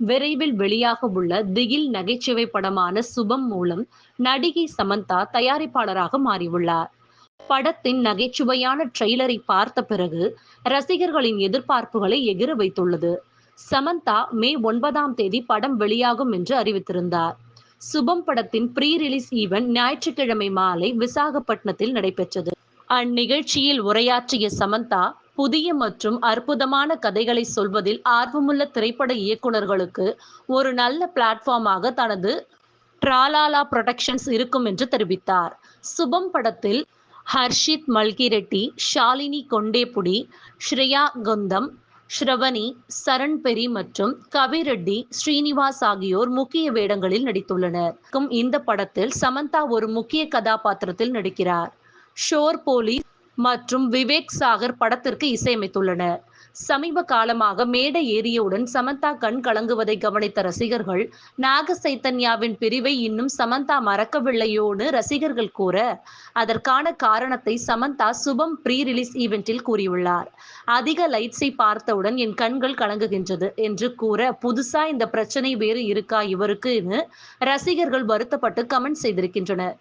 விரைவில் வெளியாக உள்ள திகில் நகைச்சுவை படமான சுபம் மூலம் நடிகை சமந்தா தயாரிப்பாளராக மாறியுள்ளார். படத்தின் நகைச்சுவையான ட்ரெய்லரை பார்த்த பிறகு ரசிகர்களின் எதிர்பார்ப்புகளை எகிற வைத்துள்ளது. சமந்தா மே 9ஆம் தேதி படம் வெளியாகும் என்று அறிவித்திருந்தார். சுபம் படத்தின் ப்ரீ ரிலீஸ் ஈவென்ட் ஞாயிற்றுக்கிழமை மாலை விசாகப்பட்டினத்தில் நடைபெற்றது. அந்நிகழ்ச்சியில் உரையாற்றிய சமந்தா, புதிய மற்றும் அற்புதமான கதைகளை சொல்வதில் ஆர்வமுள்ள திரைப்பட இயக்குனர்களுக்கு ஒரு நல்ல பிளாட்ஃபார்மாக தனது ட்ராலாலா புரொடக்ஷன்ஸ் இருக்கும் என்று தெரிவித்தார். சுபம் படத்தில் ஹர்ஷித் மல்கிரெட்டி, ஷாலினி கொண்டேபுடி, ஸ்ரேயா குந்தம், ஸ்ரவணி, சரண் பெரி மற்றும் கவி ரெட்டி ஸ்ரீனிவாஸ் ஆகியோர் முக்கிய வேடங்களில் நடித்துள்ளனர். இந்த படத்தில் சமந்தா ஒரு முக்கிய கதாபாத்திரத்தில் நடிக்கிறார். ஷோர் போலீஸ் மற்றும் விவேக் சாகர் படத்திற்கு இசையமைத்துள்ளனர். சமீப காலமாக மேடை ஏறியவுடன் சமந்தா கண் கலங்குவதை கவனித்த ரசிகர்கள், நாக சைத்தன்யாவின் பிரிவை இன்னும் சமந்தா மறக்கவில்லையோன்னு ரசிகர்கள் கூற, அதற்கான காரணத்தை சமந்தா சுபம் ப்ரீ ரிலீஸ் ஈவென்ட்டில் கூறியுள்ளார். அதிக லைட்ஸை பார்த்தவுடன் என் கண்கள் கலங்குகின்றது என்று கூற, புதுசா இந்த பிரச்சனை வேறு இருக்கா இவருக்குன்னு ரசிகர்கள் வருத்தப்பட்டு கமெண்ட் செய்திருக்கின்றனர்.